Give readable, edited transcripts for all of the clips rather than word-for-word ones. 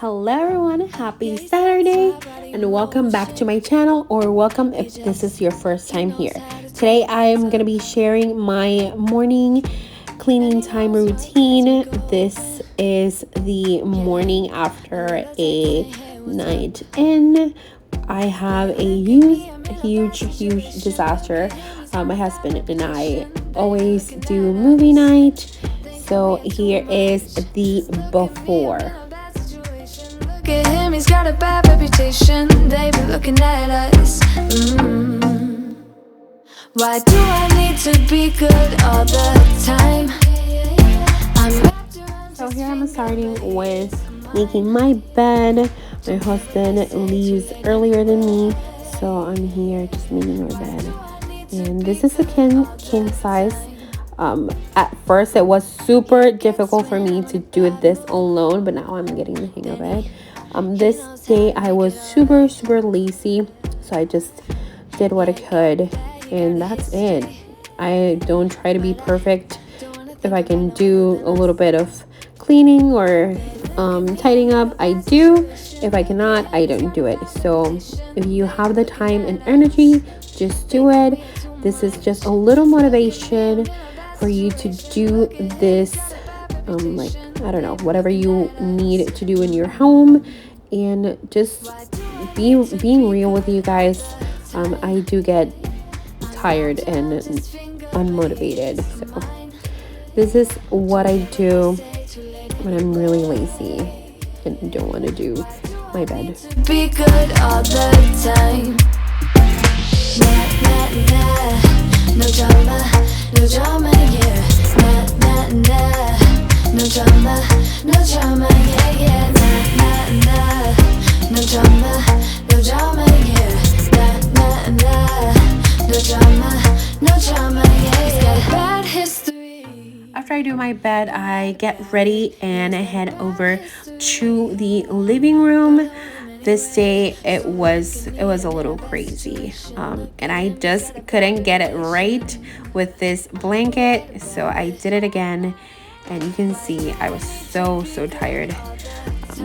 Hello everyone, happy Saturday and welcome back to my channel, or welcome if this is your first time here. Today I am going to be sharing my morning cleaning time routine. This is the morning after a night in. I have a huge disaster. My husband and I always do movie night. So here is the before. Look at him, he's got a bad reputation. They be looking at us. Why do I need to be good all the time? So here I'm starting with making my bed. My husband leaves earlier than me, so I'm here just making our bed. And this is a king size. At first it was super difficult for me to do this alone, but now I'm getting the hang of it. This day I was super lazy, so I just did what I could, and that's it. I don't try to be perfect. If I can do a little bit of cleaning or tidying up, I do. If I cannot, I don't do it. So if you have the time and energy, just do it. This is just a little motivation for you to do this, like, I don't know, whatever you need to do in your home. And just being real with you guys, I do get tired and unmotivated. So this is what I do when I'm really lazy and don't want to do my bed. Be good all the time. No drama, yeah. No drama, yeah. No drama, yeah. No drama, yeah. Got a bad history. After I do my bed, I get ready and I head over to the living room. This day it was a little crazy, and I just couldn't get it right with this blanket, so I did it again, and you can see I was so tired.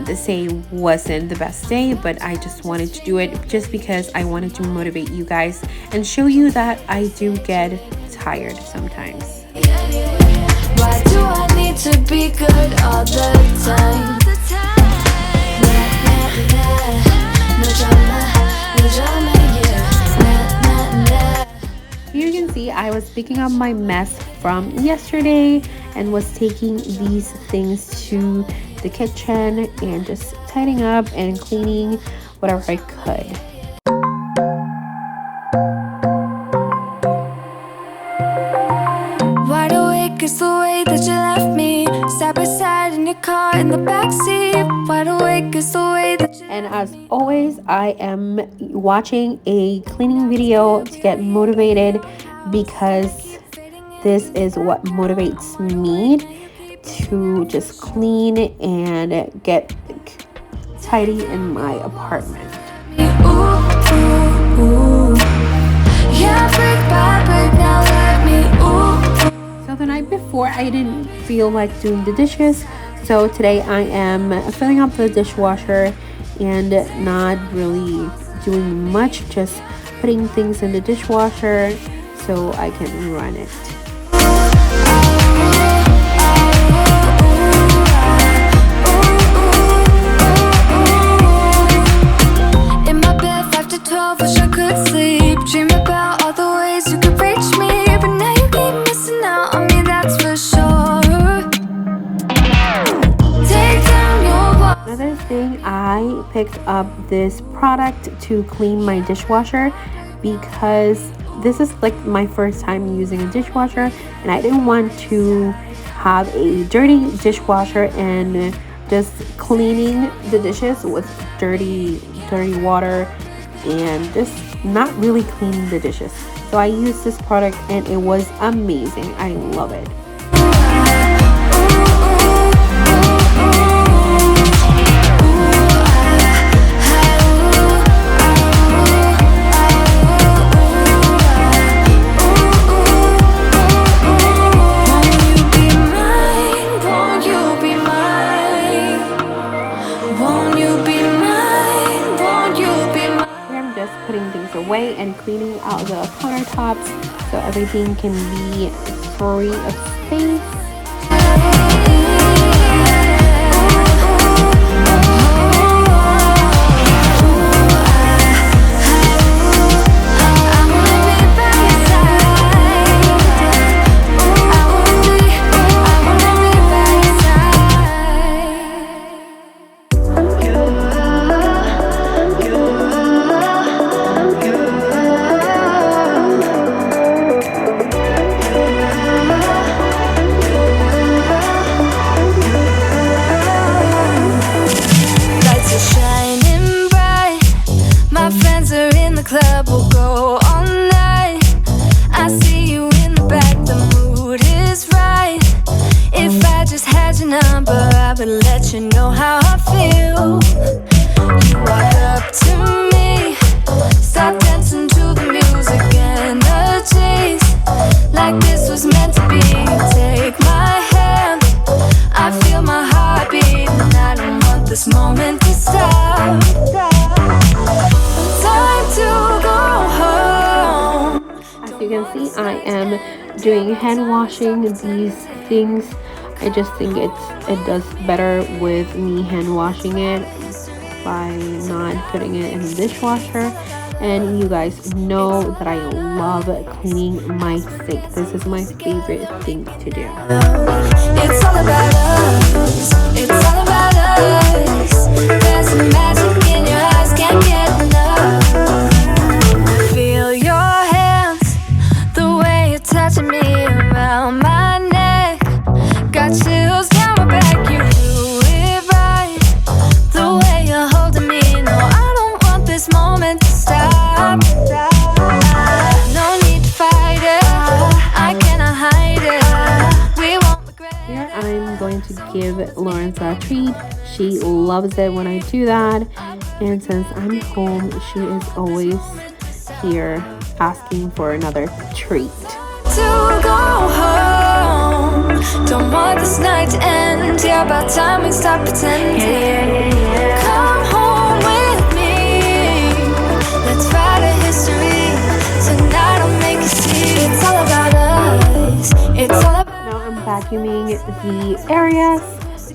This day wasn't the best day, but I just wanted to do it just because I wanted to motivate you guys and show you that I do get tired sometimes. Why do I need to be good all the time? You can see I was picking up my mess from yesterday and was taking these things to the kitchen and just tidying up and cleaning whatever I could. Wide awake is the way that you left me, side by side in your car in the backseat. Wide awake is the way that you... And as always, I am watching a cleaning video to get motivated, because this is what motivates me to just clean and get tidy in my apartment. So the night before I didn't feel like doing the dishes, so today I am filling up the dishwasher and not really doing much, just putting things in the dishwasher so I can run it. In my bed 5 to 12, wish I could sleep. Dream about all the ways you could reach me, but now you keep missing out on me, that's for sure. Take down your... Another thing, I picked up this product to clean my dishwasher because this is like my first time using a dishwasher, and I didn't want to have a dirty dishwasher and just cleaning the dishes with dirty water and just not really cleaning the dishes. So I used this product and it was amazing. I love it. Won't you be mine? Won't you be mine? Here I'm just putting things away and cleaning out the countertops so everything can be free of space. Club will go all night. I see you in the back, the mood is right. If I just had your number, I would let you know how I feel. You walk up to me, start dancing to the music, energies like this was meant to be. Take my hand, I feel my heart beat, and I don't want this moment to stop. As you can see, I am doing hand washing these things. I just think it does better with me hand washing it by not putting it in the dishwasher. And you guys know that I love cleaning my sink. This is my favorite thing to do. It's all about us. It's all about us. There's some magic in your eyes, can't get enough. Feel your hands, the way you're touching me around my neck. Got chills down my back, you do it right. The way you're holding me, no, I don't want this moment to stop. No need to fight it, I cannot hide it. We won't regret it. Here I'm going to give Lawrence a treat. She loves it when I do that. And since I'm home, she is always here asking for another treat. To go home, don't want this night to end. Yeah, about time we stop pretending. Come home with me, let's write a history. Tonight I'll make you see. It's all about us. It's all about. Now I'm vacuuming the areas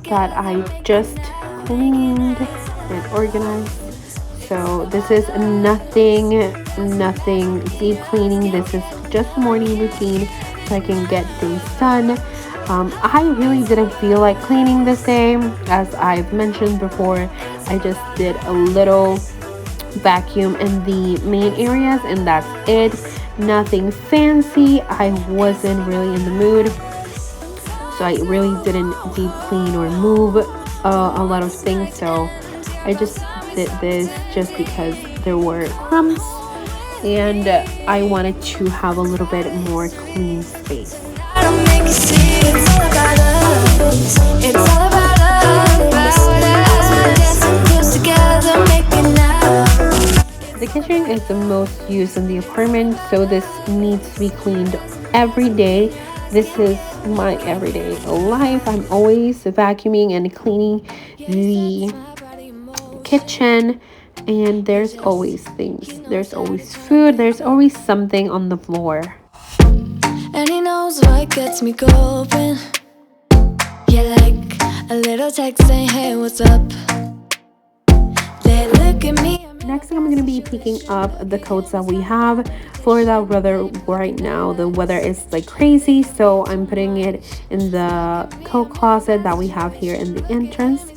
that I just cleaned and organized. So this is nothing deep cleaning. This is just a morning routine so I can get things done. I really didn't feel like cleaning this day. As I've mentioned before, I just did a little vacuum in the main areas and that's it. Nothing fancy. I wasn't really in the mood, so I really didn't deep clean or move a lot of things. So I just did this just because there were crumbs and I wanted to have a little bit more clean space. It's all about us. It's all about us. The kitchen is the most used in the apartment, so this needs to be cleaned every day. This is my everyday life. I'm always vacuuming and cleaning the kitchen, and there's always things. There's always food. There's always something on the floor. And he knows what gets me going. Yeah, like a little text saying, hey, what's up? They look at me. Next thing I'm going to be picking up the coats that we have. Florida weather right now, the weather is like crazy, so I'm putting it in the coat closet that we have here in the entrance.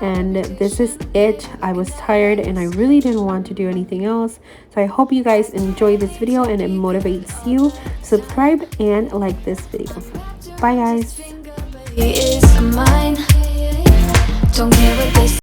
And this is it. I was tired and I really didn't want to do anything else. So I hope you guys enjoy this video and it motivates you. Subscribe and like this video. Bye guys. He is mine. Don't care what they say.